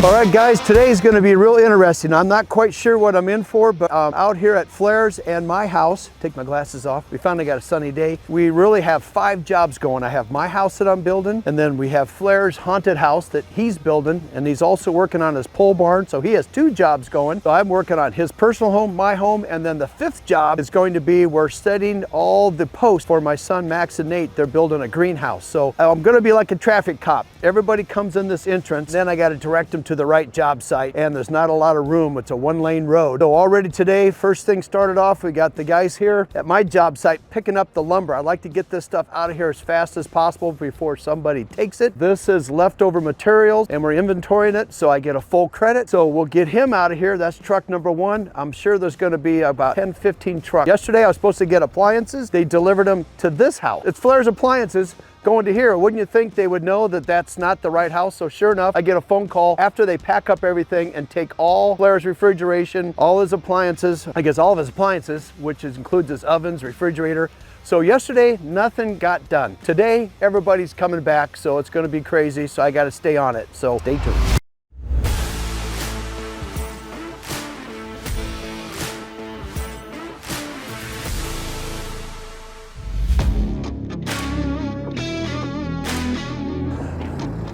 All right, guys, today's going to be real interesting. I'm not quite sure what I'm in for, but I'm out here at Flair's and my house. Take my glasses off. We finally got a sunny day. We really have 5 jobs going. I have my house that I'm building, and then we have Flair's haunted house that he's building, and he's also working on his pole barn, so he has 2 jobs going. So I'm working on his personal home, my home, and then the 5th job is going to be we're setting all the posts for my son Max and Nate. They're building a greenhouse. So I'm going to be like a traffic cop. Everybody comes in this entrance, then I got to direct them to the right job site, and there's not a lot of room. It's a 1-lane road. So already today, first thing started off, we got the guys here at my job site picking up the lumber. I like to get this stuff out of here as fast as possible before somebody takes it. This is leftover materials and we're inventorying it, so I get a full credit. So we'll get him out of here. That's truck number 1. I'm sure there's going to be about 10-15 trucks. Yesterday I was supposed to get appliances. They delivered them to this house. It's Flair's Appliances going to here. Wouldn't you think they would know that that's not the right house? So sure enough, I get a phone call after they pack up everything and take all Flair's refrigeration, all his appliances, I guess all of his appliances, which includes his ovens, refrigerator. So yesterday, nothing got done. Today, everybody's coming back, so it's gonna be crazy, so I gotta stay on it. So stay tuned.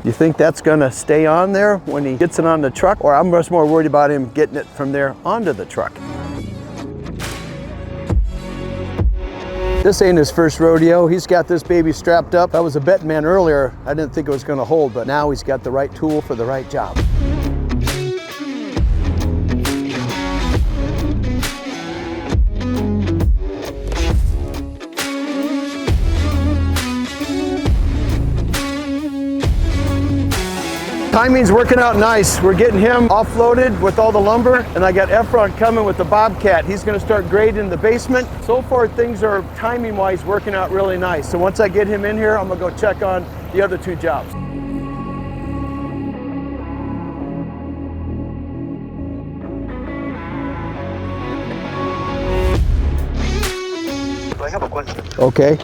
You think that's gonna stay on there when he gets it on the truck? Or I'm much more worried about him getting it from there onto the truck. This ain't his first rodeo. He's got this baby strapped up. I was a betting man earlier. I didn't think it was gonna hold, but now he's got the right tool for the right job. Timing's working out nice. We're getting him offloaded with all the lumber, and I got Efron coming with the Bobcat. He's gonna start grading the basement. So far, things are timing-wise working out really nice. So once I get him in here, I'm gonna go check on the other 2 jobs. I have a question. Okay.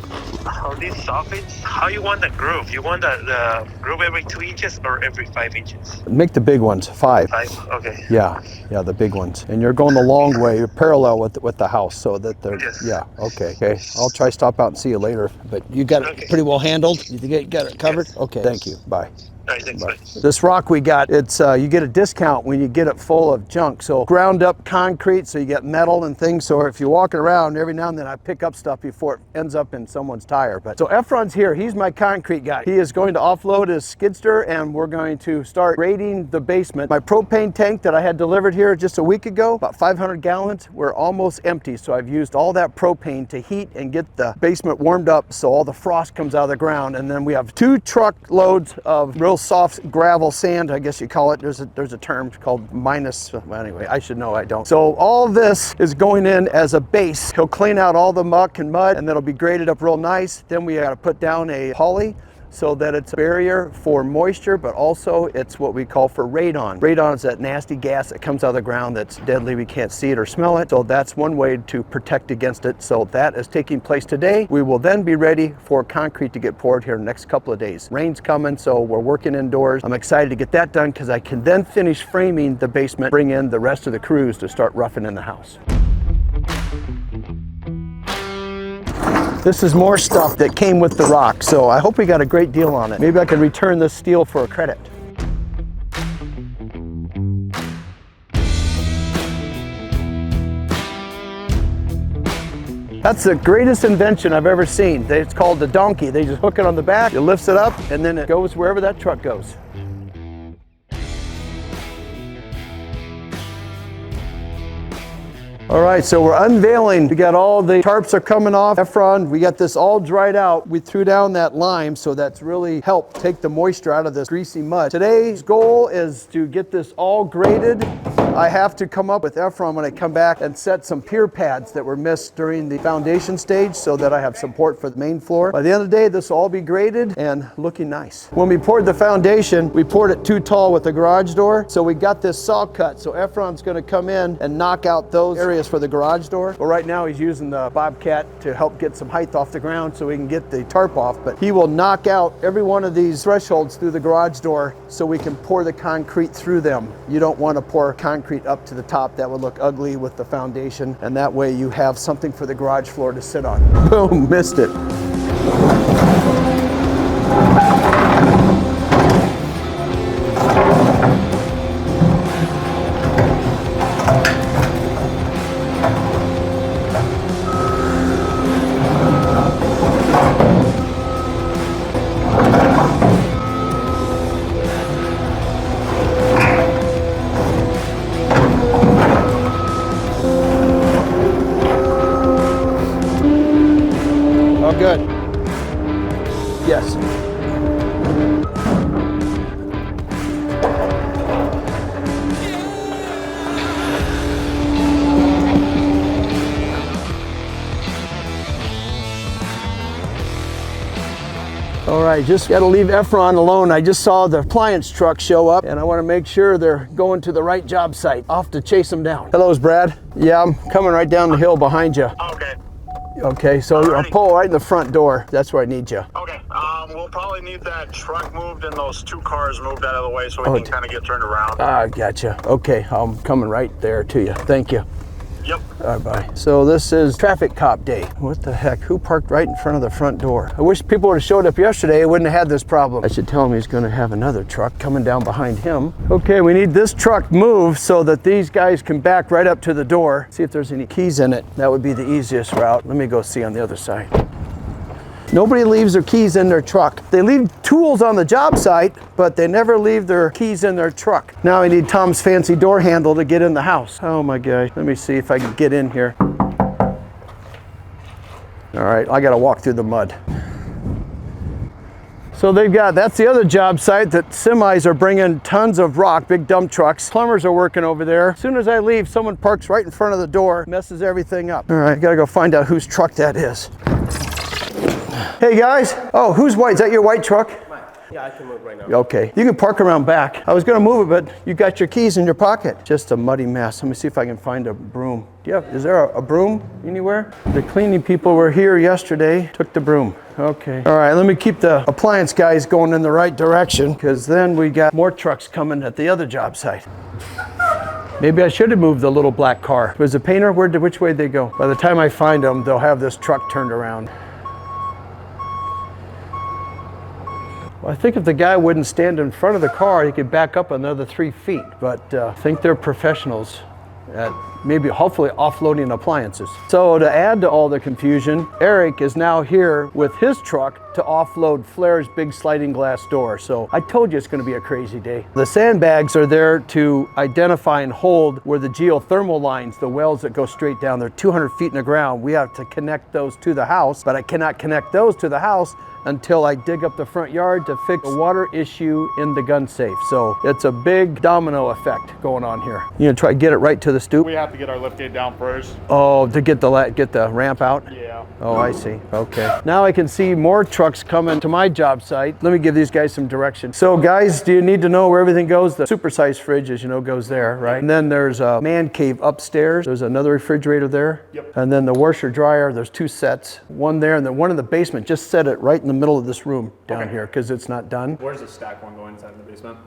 These soffits, how you want the groove? You want the groove every 2 inches or every 5 inches? Make the big ones, 5. 5, okay. Yeah, the big ones. And you're going the long way, you're parallel with the house, so that they're, yes. Yeah, okay. I'll try stop out and see you later, but you got it pretty well handled? You got it covered? Yes. Okay, thank you, bye. All right, thanks, bye. This rock we got, it's you get a discount when you get it full of junk. So ground up concrete, so you get metal and things. So if you're walking around, every now and then I pick up stuff before it ends up in someone's tire. But so Efron's here, he's my concrete guy. He is going to offload his skid steer and we're going to start grading the basement. My propane tank that I had delivered here just a week ago, about 500 gallons, we're almost empty. So I've used all that propane to heat and get the basement warmed up so all the frost comes out of the ground. And then we have 2 truck loads of real soft gravel sand, I guess you call it. There's a term called minus, well, anyway, I should know, I don't. So all this is going in as a base. He'll clean out all the muck and mud and that'll be graded up real nice. Then we gotta put down a poly so that it's a barrier for moisture, but also it's what we call for radon. Radon is that nasty gas that comes out of the ground that's deadly. We can't see it or smell it. So that's one way to protect against it. So that is taking place today. We will then be ready for concrete to get poured here in the next couple of days. Rain's coming, so we're working indoors. I'm excited to get that done because I can then finish framing the basement, bring in the rest of the crews to start roughing in the house. This is more stuff that came with the rock, so I hope we got a great deal on it. Maybe I can return this steel for a credit. That's the greatest invention I've ever seen. It's called the donkey. They just hook it on the back, it lifts it up, and then it goes wherever that truck goes. All right, so we're unveiling. We got all the tarps are coming off. Efron, we got this all dried out. We threw down that lime, so that's really helped take the moisture out of this greasy mud. Today's goal is to get this all graded I have to come up with Efron when I come back and set some pier pads that were missed during the foundation stage so that I have support for the main floor. By the end of the day, this will all be graded and looking nice. When we poured the foundation, we poured it too tall with the garage door, so we got this saw cut. So Efron's going to come in and knock out those areas for the garage door. Well, right now he's using the Bobcat to help get some height off the ground so we can get the tarp off, but he will knock out every one of these thresholds through the garage door so we can pour the concrete through them. You don't want to pour concrete up to the top. That would look ugly with the foundation, and that way you have something for the garage floor to sit on. Boom, missed it. Good. Yes. All right, just got to leave Efron alone. I just saw the appliance truck show up and I want to make sure they're going to the right job site. I'll have to chase them down. Hello, Brad. Yeah, I'm coming right down the hill behind you. Okay. Okay, so I'll pull right in the front door. That's where I need you. Okay. We'll probably need that truck moved and those 2 cars moved out of the way so we can kind of get turned around. Ah, gotcha. Okay, I'm coming right there to you. Thank you. Yep. All right, bye. So this is traffic cop day. What the heck? Who parked right in front of the front door? I wish people would have showed up yesterday. I wouldn't have had this problem. I should tell him he's going to have another truck coming down behind him. Okay, we need this truck moved so that these guys can back right up to the door. See if there's any keys in it. That would be the easiest route. Let me go see on the other side. Nobody leaves their keys in their truck. They leave tools on the job site, but they never leave their keys in their truck. Now I need Tom's fancy door handle to get in the house. Oh my gosh, let me see if I can get in here. All right, I gotta walk through the mud. So they've got, that's the other job site that semis are bringing tons of rock, big dump trucks. Plumbers are working over there. As soon as I leave, someone parks right in front of the door, messes everything up. All right, gotta go find out whose truck that is. Hey guys, oh, who's white? Is that your white truck? Mine. Yeah, I can move right now. Okay, you can park around back. I was gonna move it, but you got your keys in your pocket. Just a muddy mess. Let me see if I can find a broom. Is there a broom anywhere? The cleaning people were here yesterday, took the broom. Okay. All right, let me keep the appliance guys going in the right direction because then we got more trucks coming at the other job site. Maybe I should have moved the little black car. Was the painter, which way did they go? By the time I find them, they'll have this truck turned around. Well, I think if the guy wouldn't stand in front of the car, he could back up another 3 feet, but I think they're professionals at maybe hopefully offloading appliances. So to add to all the confusion, Eric is now here with his truck to offload Flair's big sliding glass door. So I told you it's going to be a crazy day. The sandbags are there to identify and hold where the geothermal lines, the wells that go straight down, they're 200 feet in the ground. We have to connect those to the house, but I cannot connect those to the house until I dig up the front yard to fix a water issue in the gun safe. So it's a big domino effect going on here. You gonna try to get it right to the stoop? We have to get our lift gate down first. Oh, to get the ramp out? Yeah. Oh, I see. Okay. Now I can see more trucks coming to my job site. Let me give these guys some direction. So guys, do you need to know where everything goes? The supersized fridge, as you know, goes there, right? And then there's a man cave upstairs. There's another refrigerator there. Yep. And then the washer dryer, there's 2 sets. One there and then one in the basement. Just set it right in the middle of this room down here because it's not done. Where's the stack one going inside in the basement?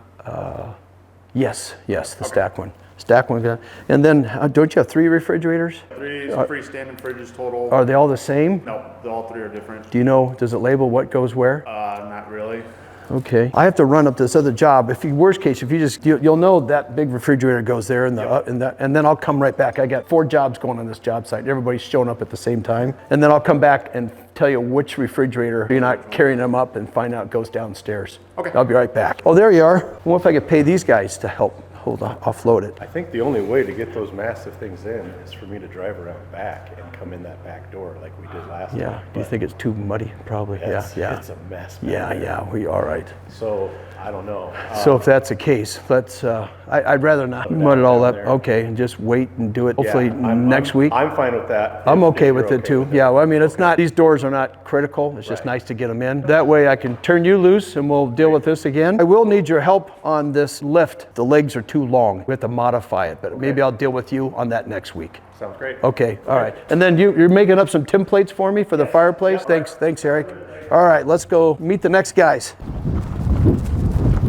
Yes, the stack one. Stack one. And then don't you have 3 refrigerators? 3 freestanding fridges total. Are they all the same? No, all 3 are different. Do you know, does it label what goes where? Not really. Okay. I have to run up this other job. If you, worst case, if you just, you'll know that big refrigerator goes there and and then I'll come right back. I got 4 jobs going on this job site. Everybody's showing up at the same time. And then I'll come back and tell you which refrigerator you're not carrying them up and find out it goes downstairs. Okay. I'll be right back. Oh, there you are. What if I could pay these guys to help offload it. I think the only way to get those massive things in is for me to drive around back and come in that back door like we did last time. Do you think it's too muddy? Probably. It's a mess. Man. All right. So I don't know. So if that's the case, let's. I'd rather not mud it all up. Okay, and just wait and do it. Hopefully next week. I'm fine with that. I'm okay with it too. Yeah. Well, I mean, it's not. These doors are not critical. It's just nice to get them in. That way, I can turn you loose, and we'll deal with this again. I will need your help on this lift. The legs are too long. We have to modify it, but maybe I'll deal with you on that next week. Sounds great. Okay. All right. And then you're making up some templates for me for the fireplace. Thanks, Eric. All right. Let's go meet the next guys.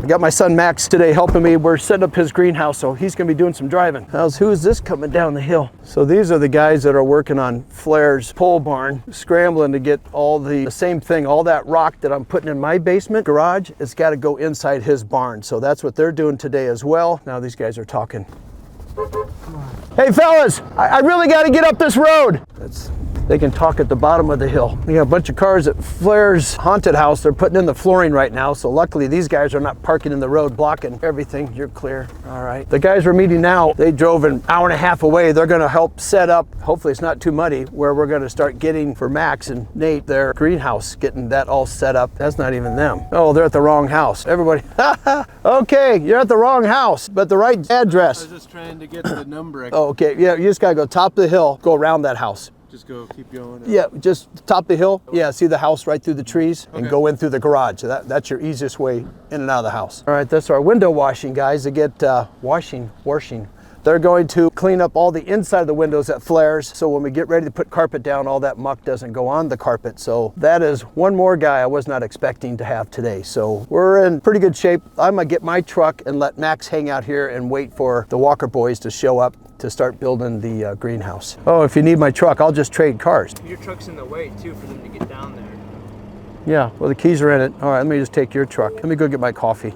I got my son Max today helping me. We're setting up his greenhouse, so he's gonna be doing some driving. Who is this coming down the hill? So these are the guys that are working on Flair's pole barn, scrambling to get all the same thing, all that rock that I'm putting in my basement garage, it's gotta go inside his barn. So that's what they're doing today as well. Now these guys are talking. Hey fellas, I really gotta get up this road. They can talk at the bottom of the hill. We got a bunch of cars at Flair's haunted house. They're putting in the flooring right now. So luckily these guys are not parking in the road, blocking everything. You're clear. All right. The guys we're meeting now, they drove an hour and a half away. They're gonna help set up, hopefully it's not too muddy, where we're gonna start getting for Max and Nate their greenhouse, getting that all set up. That's not even them. Oh, they're at the wrong house. Everybody, okay, you're at the wrong house, but the right address. I was just trying to get the number. Oh, okay, yeah, you just gotta go top of the hill, go around that house. Just go, keep going. Yeah, just top the hill. Yeah, see the house right through the trees and go in through the garage. So that's your easiest way in and out of the house. All right, that's our window washing, guys. To get washing. They're going to clean up all the inside of the windows at Flair's. So when we get ready to put carpet down, all that muck doesn't go on the carpet. So that is one more guy I was not expecting to have today. So we're in pretty good shape. I'm gonna get my truck and let Max hang out here and wait for the Walker boys to show up to start building the greenhouse. Oh, if you need my truck, I'll just trade cars. Your truck's in the way too for them to get down there. Yeah, well the keys are in it. All right, let me just take your truck. Let me go get my coffee.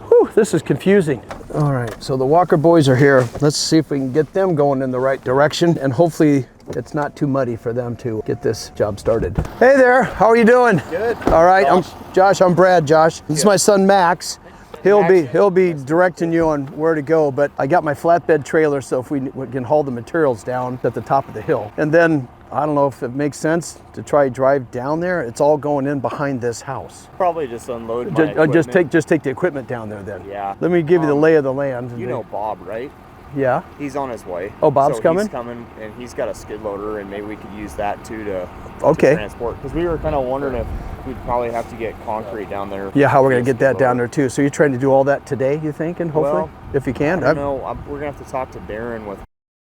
Whew, this is confusing. All right, so the Walker boys are here. Let's see if we can get them going in the right direction, and hopefully it's not too muddy for them to get this job started. Hey there, how are you doing? Good. All right, I'm Josh, I'm Brad, Josh. This is my son Max. He'll be directing you on where to go, but I got my flatbed trailer, so if we can haul the materials down at the top of the hill. And then, I don't know if it makes sense to try drive down there. It's all going in behind this house. Probably just unload my equipment. Just take the equipment down there then. Yeah. Let me give you the lay of the land. You know Bob, right? Yeah. He's on his way. Oh, Bob's coming? He's coming, and he's got a skid loader, and maybe we could use that too to transport. Because we were kind of wondering if we'd probably have to get concrete down there. Yeah, how we're going to get that down there too. So you're trying to do all that today, you think, and hopefully, if you can? I don't know. We're going to have to talk to Darren with.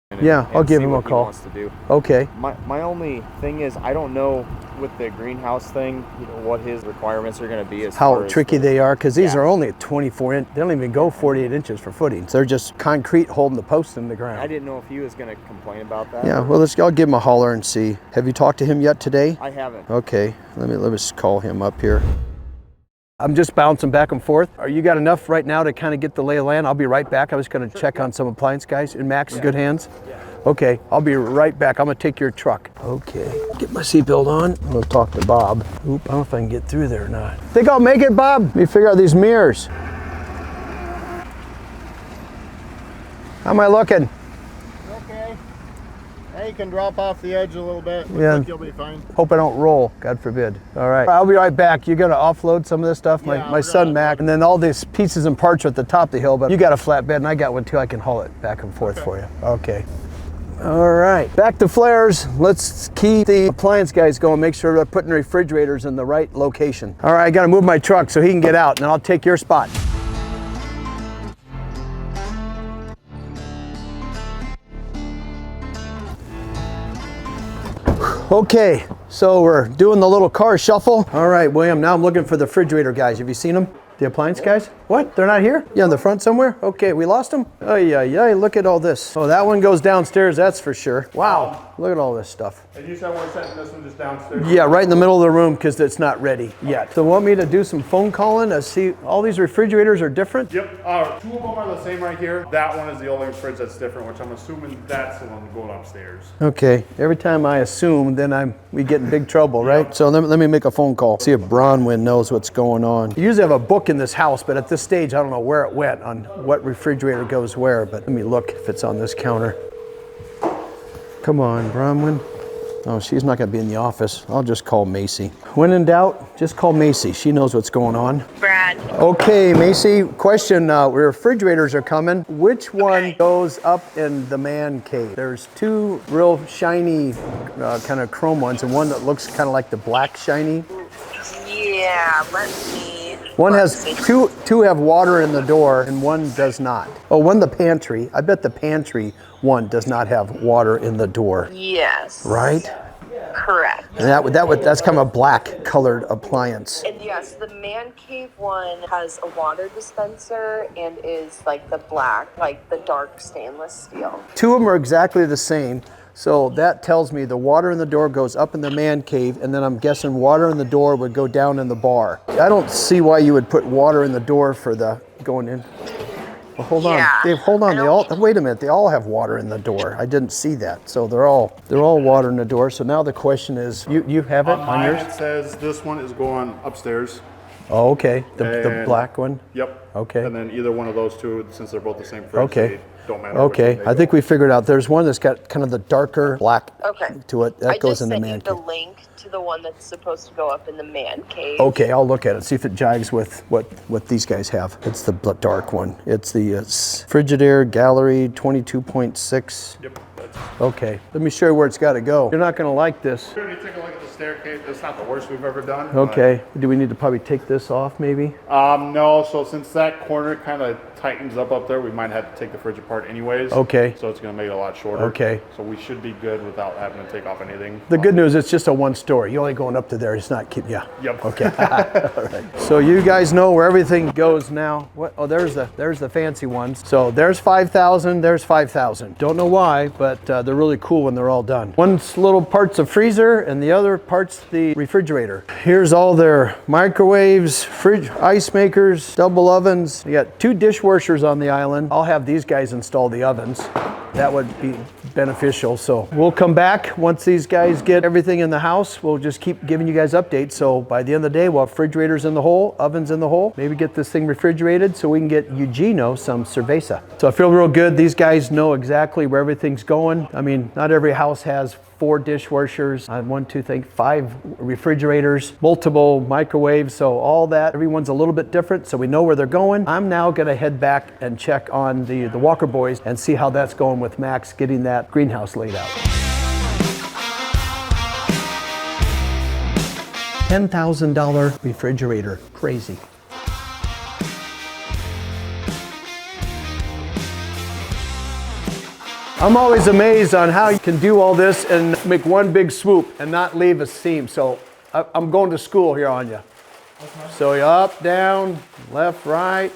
I'll give him a call. He wants to do. Okay. My only thing is I don't know with the greenhouse thing, what his requirements are going to be as how far as tricky they are, because these are only 24 inch. They don't even go 48 inches for footings. They're just concrete holding the posts in the ground. I didn't know if he was going to complain about that. Yeah, well, I'll give him a holler and see. Have you talked to him yet today? I haven't. Okay, let me just call him up here. I'm just bouncing back and forth. Are you got enough right now to kind of get the lay of land? I'll be right back. I was going to check on some appliance guys. In Max's good hands? Yeah. Okay, I'll be right back. I'm going to take your truck. Okay, get my seatbelt on. I'm going to talk to Bob. Oop, I don't know if I can get through there or not. Think I'll make it, Bob? Let me figure out these mirrors. How am I looking? Okay. Now you can drop off the edge a little bit. Looks like you'll be fine. Hope I don't roll, God forbid. All right, I'll be right back. You're gonna offload some of this stuff, my son Mac, and then all these pieces and parts are at the top of the hill, but you got a flatbed and I got one too. I can haul it back and forth for you. Okay. All right, back to Flair's. Let's keep the appliance guys going, make sure they're putting refrigerators in the right location. All right, I gotta move my truck so he can get out, and I'll take your spot. Okay, so we're doing the little car shuffle. All right, William, now I'm looking for the refrigerator guys. Have you seen them? The appliance guys? What? They're not here? Yeah, in the front somewhere? Okay, we lost them? Oh, yeah, look at all this. Oh, that one goes downstairs, that's for sure. Wow, look at all this stuff. And you said we're setting this one just downstairs? Yeah, right in the middle of the room because it's not ready yet. So want me to do some phone calling to see all these refrigerators are different? Yep, 2 of them are the same right here. That one is the only fridge that's different, which I'm assuming that's the one going upstairs. Okay, every time I assume, then we get in big trouble, right? So let me make a phone call, see if Bronwyn knows what's going on. You usually have a book milk in this house, but at this stage, I don't know where it went on what refrigerator goes where, but let me look if it's on this counter. Come on, Bronwyn. Oh, she's not gonna be in the office. I'll just call Macy. When in doubt, just call Macy. She knows what's going on. Brad. Okay, Macy, question, refrigerators are coming. Which one goes up in the man cave? There's two real shiny kind of chrome ones and one that looks kind of like the black shiny. Yeah, let me. One has two have water in the door and one does not. Oh, one the pantry. I bet the pantry one does not have water in the door. Yes. Right? Correct. And that's kind of a black colored appliance. And yes, the man cave one has a water dispenser and is like the black, like the dark stainless steel. Two of them are exactly the same. So that tells me the water in the door goes up in the man cave, and then I'm guessing water in the door would go down in the bar. I don't see why you would put water in the door for the going in. Well, hold on, Dave, hold on. Wait a minute, they all have water in the door. I didn't see that. So they're all water in the door. So now the question is, you have it on yours? It says this one is going upstairs. Oh, okay, the black one? Yep. Okay. And then either one of those two, since they're both the same fridge, Okay. they don't matter. Okay, I think we figured out there's one that's got kind of the darker black to it. That goes in the man cave. I just sent you the link to the one that's supposed to go up in the man cave. Okay, I'll look at it, see if it jives with what these guys have. It's the dark one. It's the Frigidaire Gallery 22.6. Yep. Okay, let me show you where it's got to go. You're not going to like this. Sure, you take a look at the staircase. It's not the worst we've ever done. Okay, do we need to probably take this off maybe? No, so since that corner kind of tightens up there, we might have to take the fridge apart anyways. Okay. So it's going to make it a lot shorter. Okay. So we should be good without having to take off anything. The good news, it's just a one story. You're only going up to there. It's not yeah. Yep. Okay. All right. So you guys know where everything goes now. What? Oh, there's the fancy ones. So there's 5,000. There's 5,000. Don't know why, but they're really cool when they're all done. One's little parts of freezer, and the other part's the refrigerator. Here's all their microwaves, ice makers, double ovens. You got 2 dishwashers on the island. I'll have these guys install the ovens. That would be beneficial. So we'll come back once these guys get everything in the house. We'll just keep giving you guys updates. So by the end of the day, we'll have refrigerators in the hole, ovens in the hole. Maybe get this thing refrigerated so we can get Eugenio some cerveza. So I feel real good. These guys know exactly where everything's going. I mean, not every house has 4 dishwashers, 5 refrigerators, multiple microwaves, so all that, everyone's a little bit different, so we know where they're going. I'm now gonna head back and check on the Walker boys and see how that's going with Max getting that greenhouse laid out. $10,000 refrigerator, crazy. I'm always amazed on how you can do all this and make one big swoop and not leave a seam. So I'm going to school here on you. Okay. So you're up, down, left, right.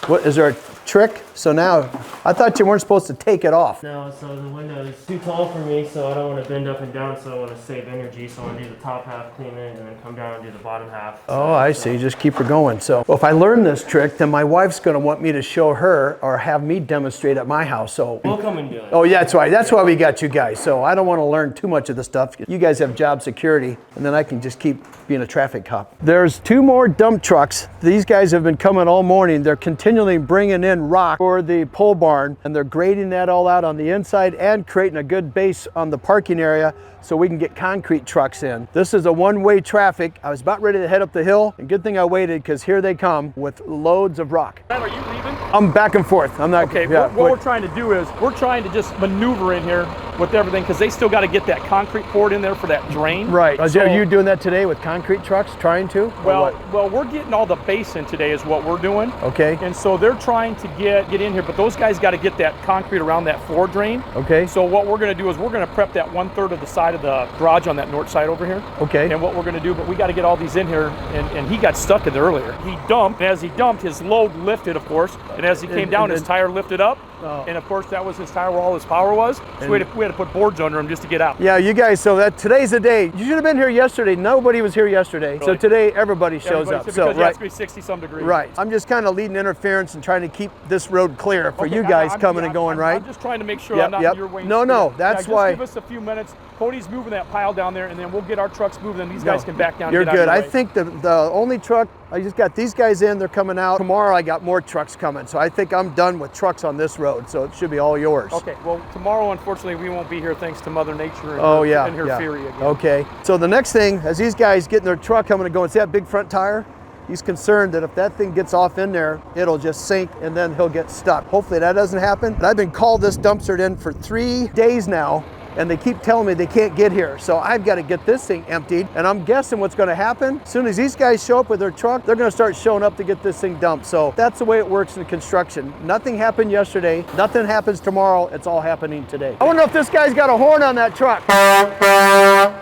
What is there a trick? So now, I thought you weren't supposed to take it off. No, so the window is too tall for me, so I don't want to bend up and down, so I want to save energy. So I want to do the top half, clean it, and then come down and do the bottom half. Oh, I see. Just keep her going. So if I learn this trick, then my wife's going to want me to show her or have me demonstrate at my house. So we'll come and do it. Oh, yeah, that's right. That's why we got you guys. So I don't want to learn too much of the stuff. You guys have job security, and then I can just keep being a traffic cop. There's 2 more dump trucks. These guys have been coming all morning. They're continually bringing in rock for the pole barn, and they're grading that all out on the inside and creating a good base on the parking area so we can get concrete trucks in. This is a one-way traffic. I was about ready to head up the hill, and good thing I waited because here they come with loads of rock. Are you leaving? I'm back and forth. I'm not. Okay, yeah, what we're trying to do is we're trying to just maneuver in here with everything because they still got to get that concrete poured in there for that drain. Right. So, are you doing that today with concrete trucks, trying to? Well, we're getting all the base in today is what we're doing. Okay. And so they're trying to get in here, but those guys got to get that concrete around that floor drain. Okay. So what we're going to do is we're going to prep that 1/3 of the side of the garage on that north side over here. Okay. And what we're going to do, but we got to get all these in here, and he got stuck in there earlier. He dumped, and as he dumped, his load lifted, of course, and as he came down, his tire lifted up. Oh. And of course, that was his tire where all his power was. So we had to put boards under him just to get out. Yeah, you guys, so today's the day. You should have been here yesterday. Nobody was here yesterday. Really? So today, everybody shows up. So right. It's going to be 60-some degrees. Right. I'm just kind of leading interference and trying to keep this road clear for you guys coming and going, right? I'm just trying to make sure I'm not in your way. No, that's why. Just give us a few minutes. Cody's moving that pile down there, and then we'll get our trucks moving, and these guys can back down. You're good. I think the only truck I just got these guys in, they're coming out. Tomorrow I got more trucks coming. So I think I'm done with trucks on this road. So it should be all yours. Okay, well, tomorrow, unfortunately, we won't be here thanks to Mother Nature and her fury again. Okay, so the next thing, as these guys get in their truck coming and going, see that big front tire? He's concerned that if that thing gets off in there, it'll just sink and then he'll get stuck. Hopefully that doesn't happen. But I've been called this dumpster in for 3 days now, and they keep telling me they can't get here. So I've got to get this thing emptied, and I'm guessing what's going to happen, as soon as these guys show up with their truck, they're going to start showing up to get this thing dumped. So that's the way it works in construction. Nothing happened yesterday, nothing happens tomorrow, it's all happening today. I wonder if this guy's got a horn on that truck.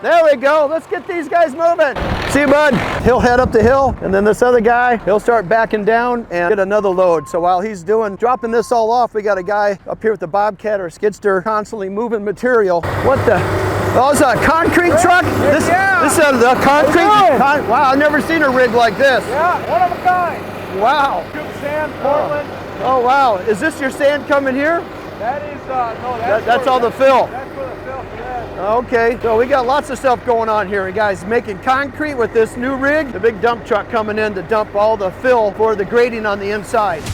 There we go, let's get these guys moving. See you, bud. He'll head up the hill, and then this other guy, he'll start backing down and get another load. So while he's dropping this all off, we got a guy up here with the Bobcat or skidster constantly moving material. What the? Oh, it's a concrete truck? This is the concrete? Wow, I've never seen a rig like this. Yeah, one of a kind. Wow. Good sand, Portland. Oh, wow. Is this your sand coming here? That is, no, that's all the fill. That's for the fill, yeah. Okay, so we got lots of stuff going on here. Guys, making concrete with this new rig. The big dump truck coming in to dump all the fill for the grading on the inside.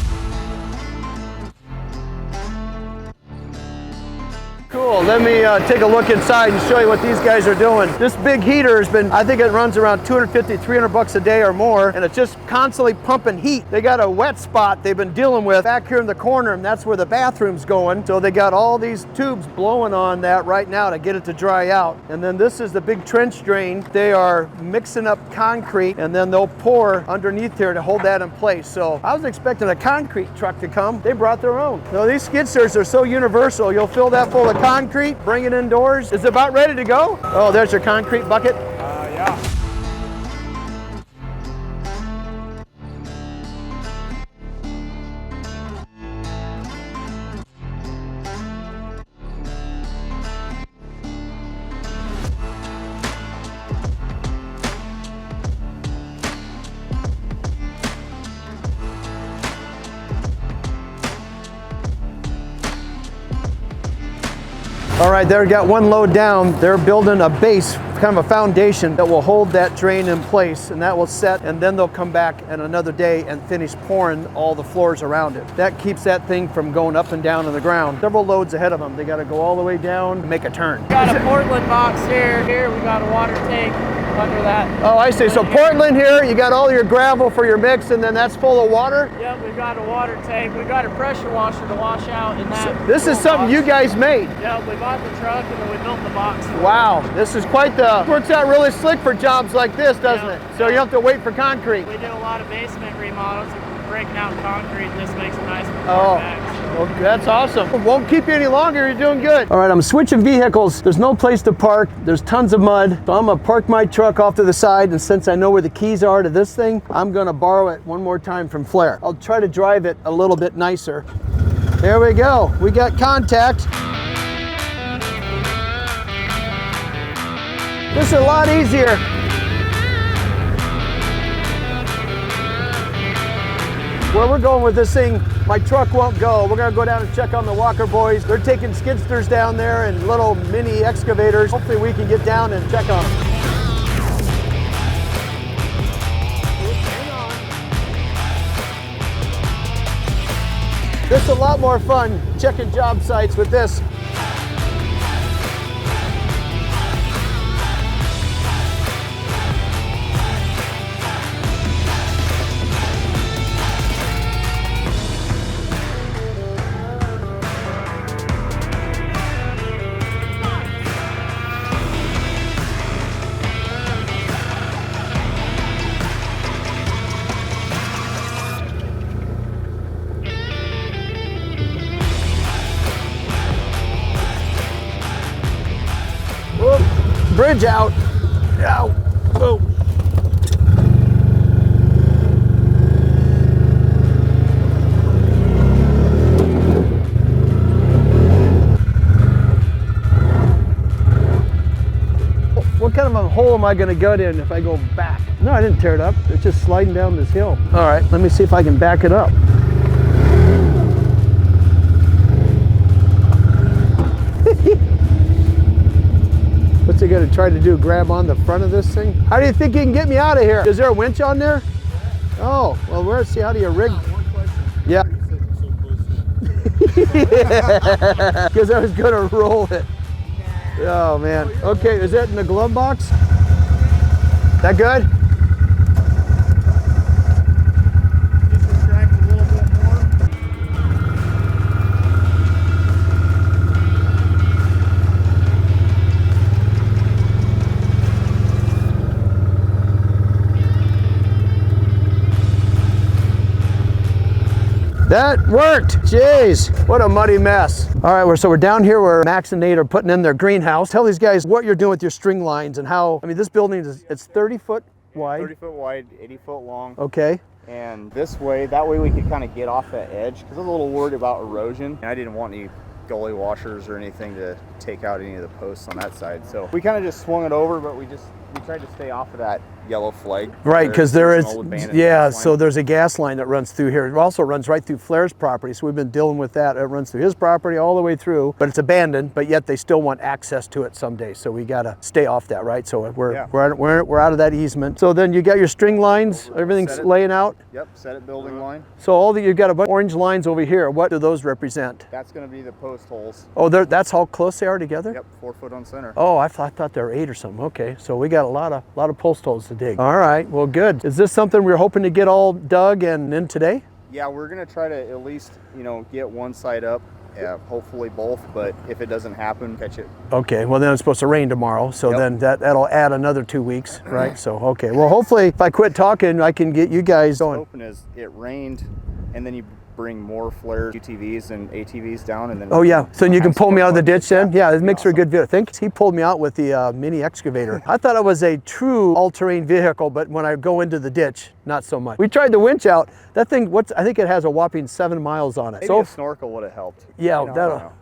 Cool, let me take a look inside and show you what these guys are doing. This big heater has been, I think it runs around 250, 300 bucks a day or more, and it's just constantly pumping heat. They got a wet spot they've been dealing with back here in the corner, and that's where the bathroom's going. So they got all these tubes blowing on that right now to get it to dry out. And then this is the big trench drain. They are mixing up concrete, and then they'll pour underneath here to hold that in place. So I was expecting a concrete truck to come. They brought their own. So these skid steers are so universal. You'll fill that full of concrete, bring it indoors. Is it about ready to go? Oh, there's your concrete bucket. Yeah. All right, they've got one load down. They're building a base, kind of a foundation that will hold that drain in place, and that will set, and then they'll come back in another day and finish pouring all the floors around it. That keeps that thing from going up and down on the ground. Several loads ahead of them. They got to go all the way down and make a turn. We got a Portland box here. Here we got a water tank under that. Oh, I see. So Portland here, you got all your gravel for your mix, and then that's full of water? Yep, we've got a water tank. We've got a pressure washer to wash out in that. So this is something box. you guys made? Yep, we bought the truck and then we built the box. Wow, this is quite the, works out really slick for jobs like this, doesn't it? So you don't have to wait for concrete. We do a lot of basement remodels, breaking out concrete, and this makes it nice for bags. Well, that's awesome. Won't keep you any longer, you're doing good. All right, I'm switching vehicles. There's no place to park. There's tons of mud. So I'm gonna park my truck off to the side, and since I know where the keys are to this thing, I'm gonna borrow it one more time from Flair. I'll try to drive it a little bit nicer. There we go. We got contact. This is a lot easier. Where we're going with this thing, my truck won't go. We're gonna go down and check on the Walker boys. They're taking skidsters down there and little mini excavators. Hopefully we can get down and check on them. This is a lot more fun checking job sites with this. Bridge out. Ow. Oh. What kind of a hole am I going to gut in if I go back? No, I didn't tear it up. It's just sliding down this hill. All right, let me see if I can back it up. What's he gonna try to do, grab on the front of this thing? How do you think he can get me out of here? Is there a winch on there? Oh, well, see, how do you rig? One question. Yeah. You said so close. Because I was gonna roll it. Oh man. Okay, is that in the glove box? That good? Just retract a little bit more. That worked. Jeez, what a muddy mess. All right, so we're down here where Max and Nate are putting in their greenhouse. Tell these guys what you're doing with your string lines and how, I mean, this building it's 30 foot wide. 30 foot wide, 80 foot long. Okay. And that way we could kind of get off that edge because I was a little worried about erosion. And I didn't want any gully washers or anything to take out any of the posts on that side. So we kind of just swung it over, but we tried to stay off of that yellow flag. Right, because there is, yeah, so there's a gas line that runs through here. It also runs right through Flair's property, so we've been dealing with that. It runs through his property all the way through, but it's abandoned, but yet they still want access to it someday, so we gotta stay off that, right? So we're out of that easement. So then you got your string lines, everything's laying out? Yep, set it building line. So you've got a bunch of orange lines over here. What do those represent? That's gonna be the post holes. Oh, that's how close they are together? Yep, 4 foot on center. Oh, I thought there were 8 or something. Okay, so we got a lot of post holes to dig. All right, well, good. Is this something we're hoping to get all dug and in today? Yeah, we're gonna try to at least, get one side up. Yeah, hopefully both, but if it doesn't happen, catch it. Okay, well then it's supposed to rain tomorrow, so then that'll add another 2 weeks, right? So, okay, well hopefully if I quit talking, I can get you guys going. Hoping is it rained, and then you bring more flare UTVs and ATVs down, and then oh yeah, so you can pull me out of the ditch then? Yeah, it makes for a good video. I think he pulled me out with the mini excavator. I thought it was a true all-terrain vehicle, but when I go into the ditch, not so much. We tried the winch out. That thing, I think it has a whopping 7 miles on it. Maybe a snorkel would have helped. Yeah, that'll.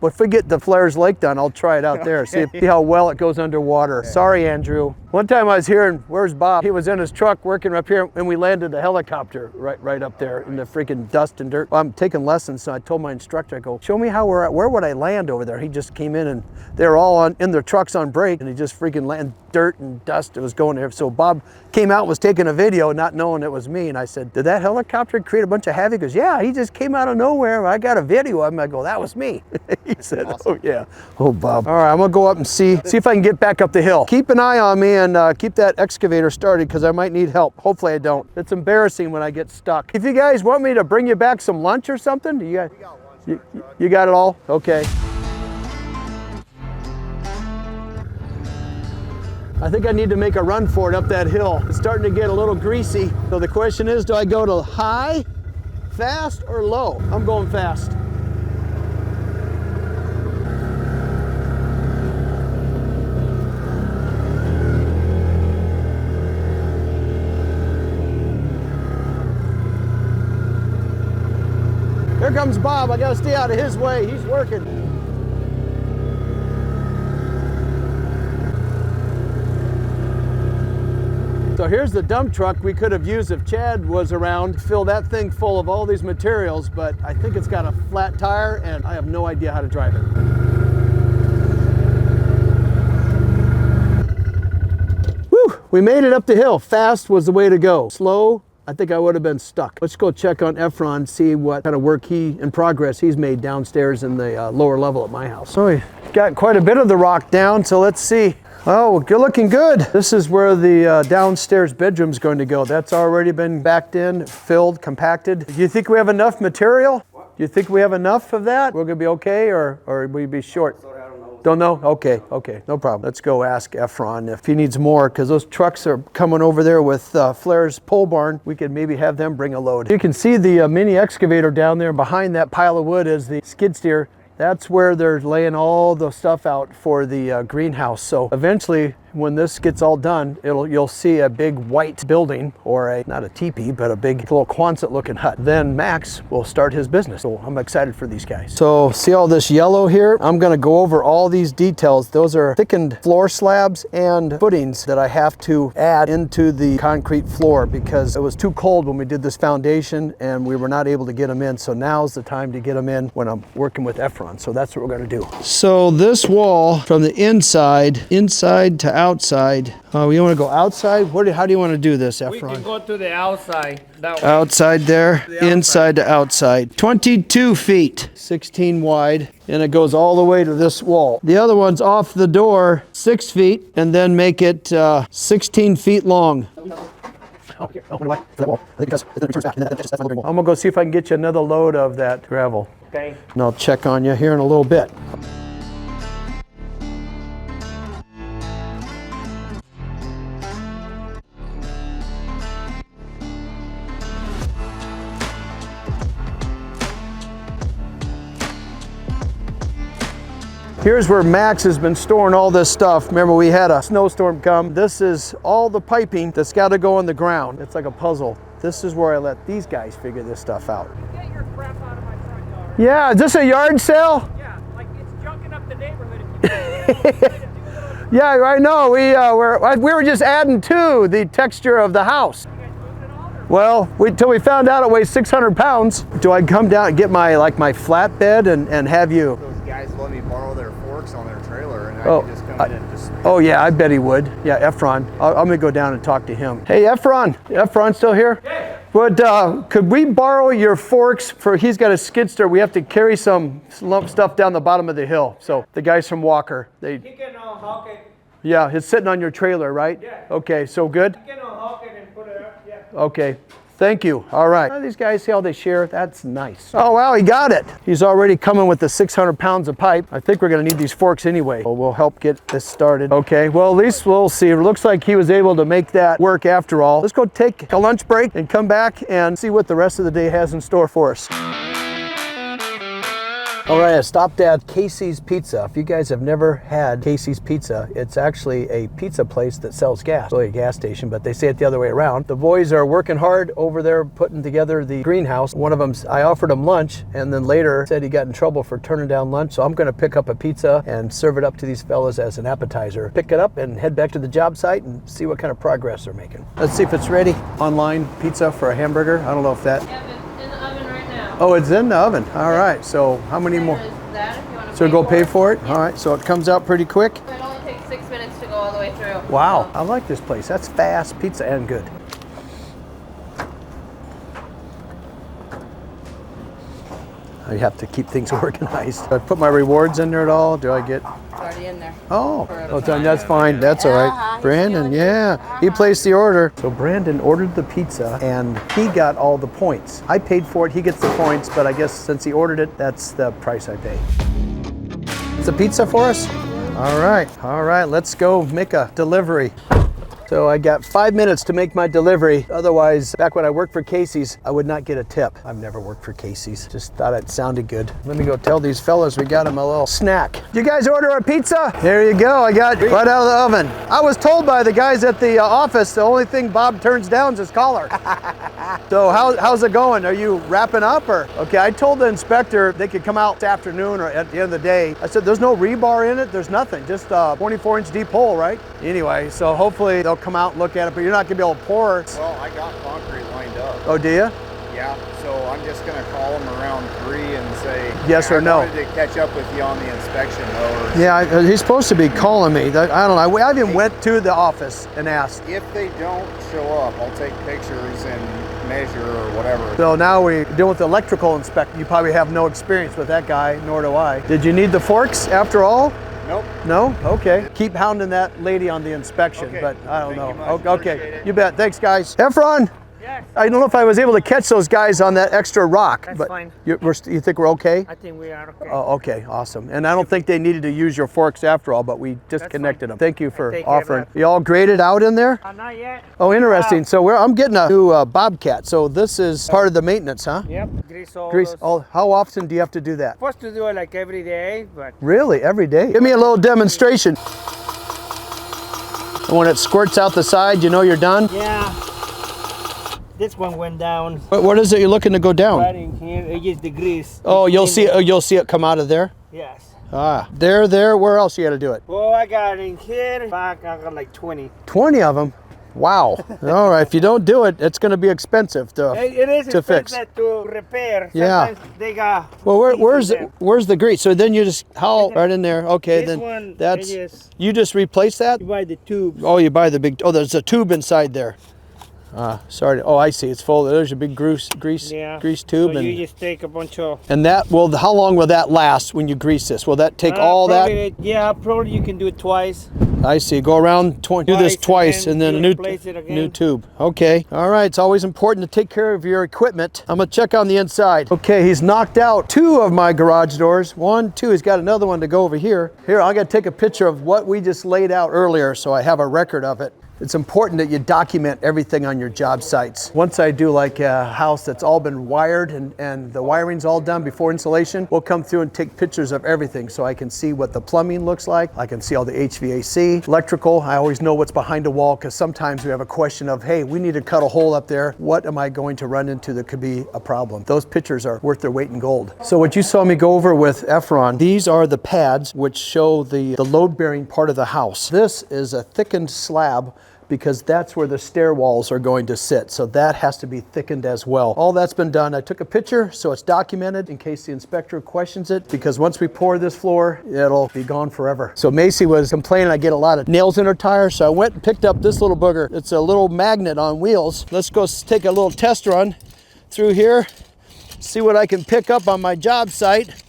But if we get the Flair's Lake done, I'll try it out there. See how well it goes underwater. Okay. Sorry, Andrew. One time I was here, and where's Bob? He was in his truck working up here, and we landed the helicopter right up there in the freaking dust and dirt. Well, I'm taking lessons, so I told my instructor, I go, show me how where would I land over there? He just came in, and they were all in their trucks on break, and he just freaking landed dirt and dust. It was going there. So Bob came out and was taking a video, not knowing it was me, and I said, did that helicopter create a bunch of havoc? He goes, yeah, he just came out of nowhere. I got a video of him. I go, that was me. He said, awesome. Oh yeah. Oh, Bob. All right, I'm gonna go up and see if I can get back up the hill. Keep an eye on me and keep that excavator started because I might need help. Hopefully I don't. It's embarrassing when I get stuck. If you guys want me to bring you back some lunch or something, do you guys? We got lunch. You got it all? Okay. I think I need to make a run for it up that hill. It's starting to get a little greasy. So the question is, do I go to high, fast, or low? I'm going fast. Here comes Bob. I gotta stay out of his way. He's working. So here's the dump truck we could have used if Chad was around to fill that thing full of all these materials, but I think it's got a flat tire and I have no idea how to drive it. Whew, we made it up the hill. Fast was the way to go. Slow, I think I would have been stuck. Let's go check on Efron, see what kind of work and progress he's made downstairs in the lower level at my house. So we got quite a bit of the rock down, so let's see. Oh, you're looking good. This is where the downstairs bedroom's going to go. That's already been backed in, filled, compacted. Do you think we have enough material? Do you think we have enough of that? We're gonna be okay, or will we be short? Don't know? Okay, no problem. Let's go ask Efron if he needs more, because those trucks are coming over there with Flair's pole barn. We could maybe have them bring a load. You can see the mini excavator down there. Behind that pile of wood is the skid steer. That's where they're laying all the stuff out for the greenhouse. So eventually, when this gets all done, you'll see a big white building, or not a teepee, but a big little Quonset looking hut. Then Max will start his business. So I'm excited for these guys. So see all this yellow here? I'm gonna go over all these details. Those are thickened floor slabs and footings that I have to add into the concrete floor because it was too cold when we did this foundation and we were not able to get them in. So now's the time to get them in when I'm working with Efron. So that's what we're gonna do. So this wall from the inside to outside. Oh, you want to go outside? How do you want to do this, Efron? We can go to the outside. That way. Outside there, inside to outside. 22 feet, 16 wide, and it goes all the way to this wall. The other one's off the door, 6 feet, and then make it 16 feet long. Okay, open the way for that wall. I think it does. It returns back. That's my living wall. I'm gonna go see if I can get you another load of that gravel. Okay. And I'll check on you here in a little bit. Here's where Max has been storing all this stuff. Remember, we had a snowstorm come. This is all the piping that's got to go on the ground. It's like a puzzle. This is where I let these guys figure this stuff out. Get your crap out of my front yard. Yeah, is this a yard sale? Yeah, like it's junking up the neighborhood if you Yeah, I know. We were just adding to the texture of the house. Well, till we found out it weighs 600 pounds. Do I come down and get my flatbed and have you? Those guys let me borrow their forks on their trailer, and I Oh, can just come in and just. Oh yeah, I bet he would. Yeah, Efron. I'm gonna go down and talk to him. Hey, Efron. Efron still here? Yeah. But could we borrow your forks for? He's got a skid steer. We have to carry some stuff down the bottom of the hill. So the guys from Walker, He can hawk it. Yeah, it's sitting on your trailer, right? Yeah. Okay, so good. He can hawk it and put it up. Yeah. Okay. Thank you. All right. These guys see how they share. That's nice. Oh, wow, he got it. He's already coming with the 600 pounds of pipe. I think we're going to need these forks anyway. So we'll help get this started. Okay, well, at least we'll see. It looks like he was able to make that work after all. Let's go take a lunch break and come back and see what the rest of the day has in store for us. All right, I stopped at Casey's Pizza. If you guys have never had Casey's Pizza, it's actually a pizza place that sells gas. It's really a gas station, but they say it the other way around. The boys are working hard over there putting together the greenhouse. One of them, I offered him lunch, and then later said he got in trouble for turning down lunch, so I'm gonna pick up a pizza and serve it up to these fellas as an appetizer. Pick it up and head back to the job site and see what kind of progress they're making. Let's see if it's ready. Online pizza for a hamburger. I don't know if that... Yeah, but it's in the oven right now. Oh, it's in the oven. All right, so how many more? So go pay for it? All right, so it comes out pretty quick? It only takes 6 minutes to go all the way through. Wow, I like this place. That's fast pizza and good. I have to keep things organized. Do I put my rewards in there at all? Do I get... It's already in there. Oh, that's fine. That's all right. Brandon, yeah, he placed the order. So Brandon ordered the pizza and he got all the points. I paid for it, he gets the points, but I guess since he ordered it, that's the price I pay. It's a pizza for us? All right, let's go make a delivery. So I got 5 minutes to make my delivery. Otherwise, back when I worked for Casey's, I would not get a tip. I've never worked for Casey's. Just thought it sounded good. Let me go tell these fellas we got them a little snack. Did you guys order a pizza? There you go. I got right out of the oven. I was told by the guys at the office, the only thing Bob turns down is his collar. So how's it going? Are you wrapping up or? Okay, I told the inspector they could come out this afternoon or at the end of the day. I said, there's no rebar in it. There's nothing, just a 24-inch deep hole, right? Anyway, so hopefully they'll come out and look at it, but you're not gonna be able to pour it. Well, I got concrete lined up. Oh, do you? Yeah, so I'm just gonna call them around 3 and say yes or no. I wanted to catch up with you on the inspection though. Yeah, he's supposed to be calling me. I don't know. I even went to the office and asked. If they don't show up, I'll take pictures and measure or whatever. So now we're dealing with the electrical inspector. You probably have no experience with that guy, nor do I. Did you need the forks after all? Nope. No? Okay. Keep hounding that lady on the inspection, okay. but I don't know. You Okay, you bet. Thanks, guys. Efron? Yes. I don't know if I was able to catch those guys on that extra rock. That's but fine. You think we're okay? I think we are okay. Oh, okay, awesome. And I don't think they needed to use your forks after all, but we disconnected them. Thank you for offering. You all graded out in there? Not yet. Oh, interesting. So I'm getting a new Bobcat. So this is part of the maintenance, huh? Yep. Grease all Grease. those. Oh, how often do you have to do that? Supposed to do it like every day, but Really, every day? Give me a little demonstration. And when it squirts out the side, you know you're done? yeah. This one went down. What is it you're looking to go down? Right in here, it is the grease. Oh, you'll see it come out of there? Yes. Ah, there, where else you got to do it? Well, I got in here, back, I got like 20. 20 of them? Wow. All right. If you don't do it, it's going to be expensive to It is to fix. expensive to repair. Yeah. Sometimes they got. Well, things in there. where's the grease? So then you just right in there. Okay, This then one, that's it is- you just replace that. You buy the tubes. Oh, you buy the big. Oh, there's a tube inside there. Sorry. Oh, I see. It's full. There's a big grease tube, So and you just take a bunch of. and that will. How long will that last when you grease this? Will that take all that? Yeah, probably you can do it twice. I see. Go around, do this twice, and then a new replace it again. new tube. Okay. All right. It's always important to take care of your equipment. I'm gonna check on the inside. Okay. He's knocked out 2 of my garage doors. 1, 2. He's got another one to go over here. Here, I gotta take a picture of what we just laid out earlier, so I have a record of it. It's important that you document everything on your job sites. Once I do like a house that's all been wired and the wiring's all done before installation, we'll come through and take pictures of everything so I can see what the plumbing looks like. I can see all the HVAC, electrical. I always know what's behind a wall because sometimes we have a question of, hey, we need to cut a hole up there. What am I going to run into that could be a problem? Those pictures are worth their weight in gold. So what you saw me go over with Efron, these are the pads which show the load-bearing part of the house. This is a thickened slab because that's where the stair walls are going to sit. So that has to be thickened as well. All that's been done. I took a picture so it's documented in case the inspector questions it, because once we pour this floor, it'll be gone forever. So Macy was complaining I get a lot of nails in her tire, so I went and picked up this little booger. It's a little magnet on wheels. Let's go take a little test run through here, see what I can pick up on my job site.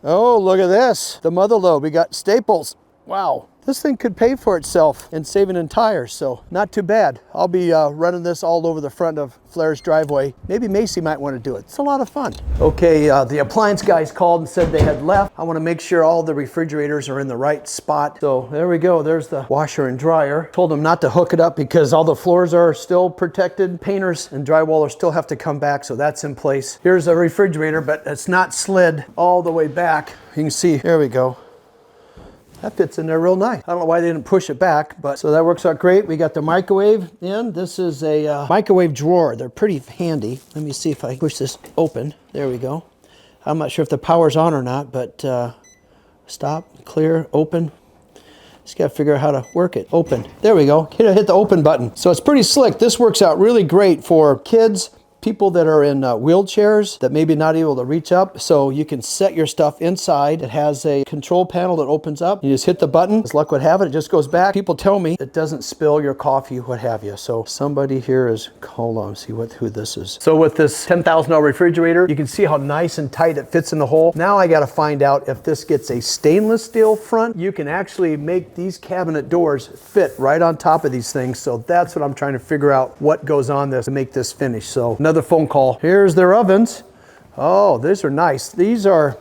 Oh, look at this. The mother lode, we got staples. Wow. This thing could pay for itself in saving in tires, so not too bad. I'll be running this all over the front of Flair's driveway. Maybe Macy might want to do it. It's a lot of fun. Okay, the appliance guys called and said they had left. I want to make sure all the refrigerators are in the right spot. So there we go. There's the washer and dryer. Told them not to hook it up because all the floors are still protected. Painters and drywallers still have to come back, so that's in place. Here's a refrigerator, but it's not slid all the way back. You can see, there we go. That fits in there real nice. I don't know why they didn't push it back, but so that works out great. We got the microwave in. This is a microwave drawer. They're pretty handy. Let me see if I push this open. There we go. I'm not sure if the power's on or not, but stop, clear, open. Just gotta figure out how to work it. Open. There we go. Hit the open button. So it's pretty slick. This works out really great for kids, people that are in wheelchairs that maybe not able to reach up, so you can set your stuff inside. It has a control panel that opens up. You just hit the button. As luck would have it, it just goes back. People tell me it doesn't spill your coffee, what have you. So somebody here is, hold on, see who this is. So with this $10,000 refrigerator, you can see how nice and tight it fits in the hole. Now I got to find out if this gets a stainless steel front. You can actually make these cabinet doors fit right on top of these things. So that's what I'm trying to figure out, what goes on this to make this finish. So another phone call. Here's their ovens. Oh, these are nice. These are,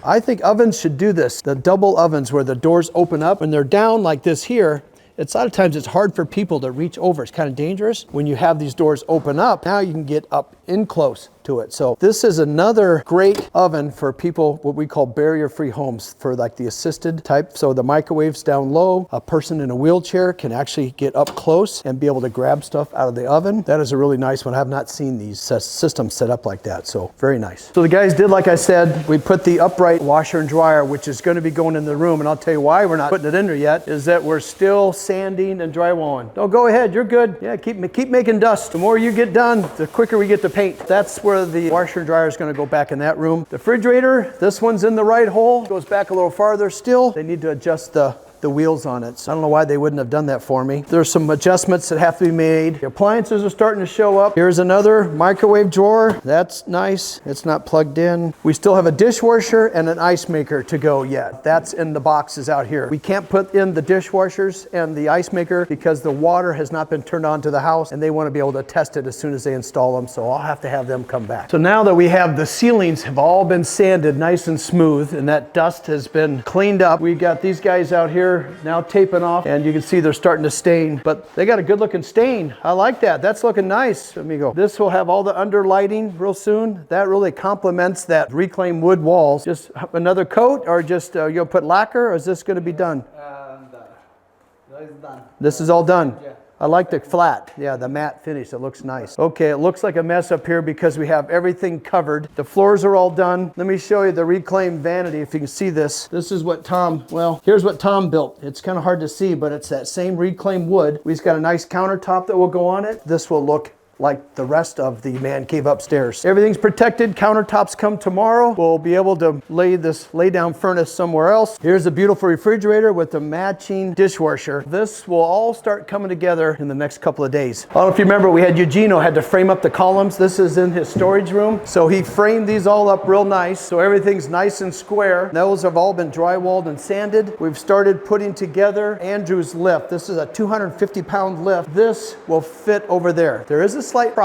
I think ovens should do this. The double ovens where the doors open up and they're down like this here. It's a lot of times it's hard for people to reach over. It's kind of dangerous. When you have these doors open up, now you can get up in close to it. So this is another great oven for people, what we call barrier-free homes, for like the assisted type. So the microwave's down low. A person in a wheelchair can actually get up close and be able to grab stuff out of the oven. That is a really nice one. I have not seen these systems set up like that. So very nice. So the guys did, like I said, we put the upright washer and dryer, which is going to be going in the room. And I'll tell you why we're not putting it in there yet, is that we're still sanding and drywalling. No, go ahead. You're good. Yeah, keep making dust. The more you get done, the quicker we get to paint. That's where the washer and dryer is going to go back in that room. The refrigerator, this one's in the right hole, goes back a little farther still. They need to adjust the wheels on it. So I don't know why they wouldn't have done that for me. There's some adjustments that have to be made. The appliances are starting to show up. Here's another microwave drawer. That's nice. It's not plugged in. We still have a dishwasher and an ice maker to go yet. That's in the boxes out here. We can't put in the dishwashers and the ice maker because the water has not been turned on to the house and they want to be able to test it as soon as they install them. So I'll have to have them come back. So now that we have the ceilings have all been sanded nice and smooth and that dust has been cleaned up, we got these guys out here now taping off, and you can see they're starting to stain, but they got a good looking stain. I like that. That's looking nice. Let me go. This will have all the under lighting real soon. That really complements that reclaimed wood walls. Just another coat, or just you'll put lacquer, or is this going to be done? No, it's done. This is all done. Yeah. I like the flat, yeah, the matte finish. It looks nice. Okay, it looks like a mess up here because we have everything covered. The floors are all done. Let me show you the reclaimed vanity if you can see this. This is what Tom, well, here's what Tom built. It's kind of hard to see, but it's that same reclaimed wood. We've got a nice countertop that will go on it. This will look like the rest of the man cave upstairs. Everything's protected. Countertops come tomorrow. We'll be able to lay down furnace somewhere else. Here's a beautiful refrigerator with the matching dishwasher. This will all start coming together in the next couple of days. I don't know if you remember, we had Eugenio had to frame up the columns. This is in his storage room. So he framed these all up real nice. So everything's nice and square. Those have all been drywalled and sanded. We've started putting together Andrew's lift. This is a 250-pound lift. This will fit over there. There is a slight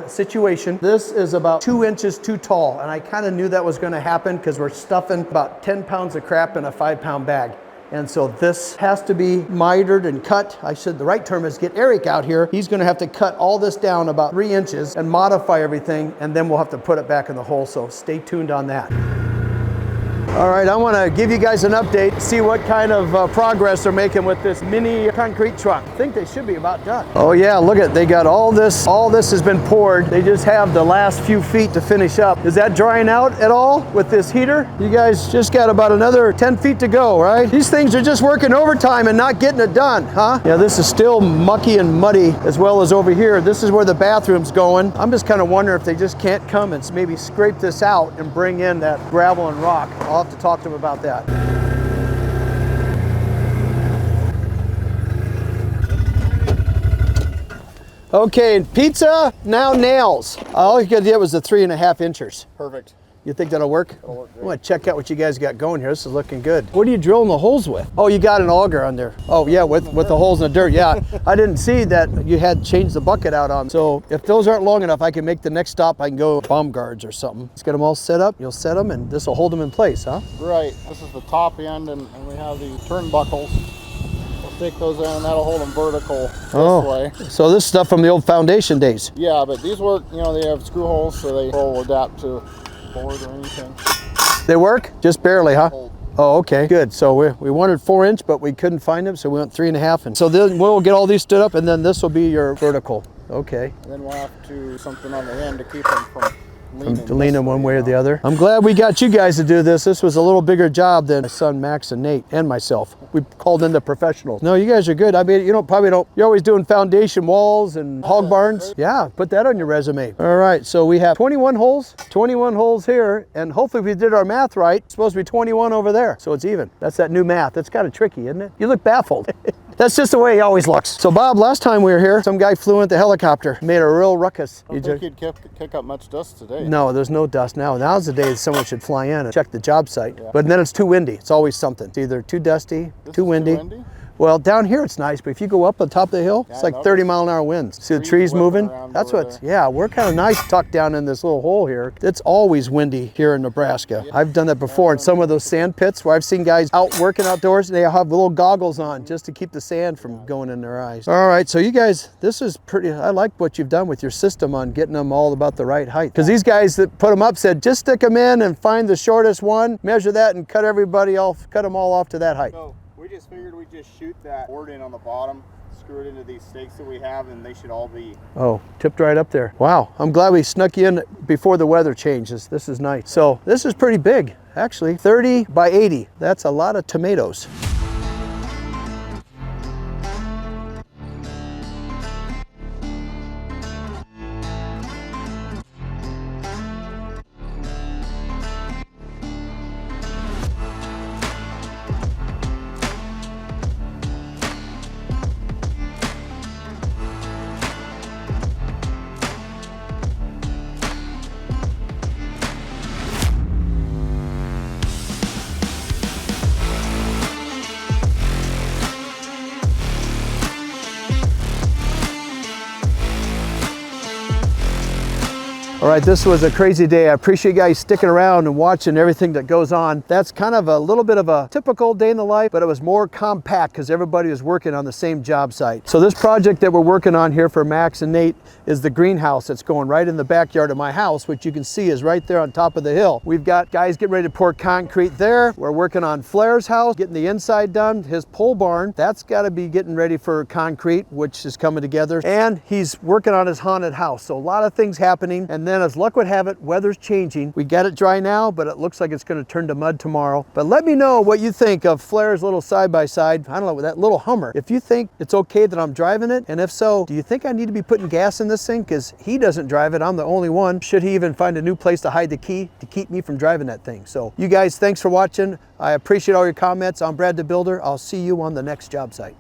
situation. This is about 2 inches too tall, and I kind of knew that was going to happen because we're stuffing about 10 pounds of crap in a 5-pound bag. And so this has to be mitered and cut. I said the right term is get Eric out here. He's going to have to cut all this down about 3 inches and modify everything, and then we'll have to put it back in the hole. So stay tuned on that. All right, I want to give you guys an update, see what kind of progress they're making with this mini concrete truck. I think they should be about done. Oh yeah, look at, they got all this has been poured. They just have the last few feet to finish up. Is that drying out at all with this heater? You guys just got about another 10 feet to go, right? These things are just working overtime and not getting it done, huh? Yeah, this is still mucky and muddy as well as over here. This is where the bathroom's going. I'm just kind of wondering if they just can't come and maybe scrape this out and bring in that gravel and rock. I'll have to talk to them about that. Okay, pizza, now nails. All you gotta do was the 3.5 inches. Perfect. You think that'll work? That'll work great. I want to check out what you guys got going here. This is looking good. What are you drilling the holes with? Oh, you got an auger on there. Oh yeah, with the holes in the dirt. Yeah, I didn't see that you had changed the bucket out on. So if those aren't long enough, I can make the next stop. I can go bomb guards or something. Let's get them all set up. You'll set them and this will hold them in place, huh? Right. This is the top end, and we have the turnbuckles. We'll stick those in, and that'll hold them vertical this way. So this stuff from the old foundation days. Yeah, but these work, you know, they have screw holes, so they will adapt to board or anything. They work? Just barely, huh? Oh, okay, good. So we wanted 4 inch, but we couldn't find them, so we went 3.5. And so then we'll get all these stood up, and then this will be your vertical. Okay. And then we'll have to do something on the end to keep them from leaning one way or the other. I'm glad we got you guys to do this. This was a little bigger job than my son Max and Nate and myself. We called in the professionals. No, you guys are good. I mean, you're always doing foundation walls and hog barns. Yeah, put that on your resume. All right, so we have 21 holes here, and hopefully if we did our math right, it's supposed to be 21 over there, so it's even. That's that new math. That's kind of tricky, isn't it? You look baffled. That's just the way he always looks. So Bob, last time we were here, some guy flew in the helicopter, made a real ruckus. I don't think he'd kick up much dust today. No, there's no dust now. Now's the day that someone should fly in and check the job site. Yeah. But then it's too windy. It's always something. It's either too dusty, too windy. Well, down here it's nice, but if you go up on top of the hill, it's like 30-mile-an-hour winds. See the trees moving? That's what, yeah, we're kind of nice tucked down in this little hole here. It's always windy here in Nebraska. I've done that before in some of those sand pits where I've seen guys out working outdoors and they have little goggles on just to keep the sand from going in their eyes. All right, so you guys, this is pretty, I like what you've done with your system on getting them all about the right height. Because these guys that put them up said, just stick them in and find the shortest one, measure that and cut everybody off, cut them all off to that height. So we just figured we'd just shoot that board in on the bottom, screw it into these stakes that we have, and they should all be... Oh, tipped right up there. Wow, I'm glad we snuck you in before the weather changes. This is nice. So this is pretty big, actually. 30 by 80. That's a lot of tomatoes. All right, this was a crazy day. I appreciate you guys sticking around and watching everything that goes on. That's kind of a little bit of a typical day in the life, but it was more compact because everybody was working on the same job site. So this project that we're working on here for Max and Nate is the greenhouse that's going right in the backyard of my house, which you can see is right there on top of the hill. We've got guys getting ready to pour concrete there. We're working on Flair's house, getting the inside done. His pole barn, that's got to be getting ready for concrete, which is coming together. And he's working on his haunted house. So a lot of things happening. And then as luck would have it, weather's changing. We got it dry now, but it looks like it's going to turn to mud tomorrow. But let me know what you think of Flair's little side-by-side. I don't know, with that little Hummer. If you think it's okay that I'm driving it, and if so, do you think I need to be putting gas in this thing? Because he doesn't drive it, I'm the only one. Should he even find a new place to hide the key to keep me from driving that thing? So you guys, thanks for watching. I appreciate all your comments. I'm Brad the Builder. I'll see you on the next job site.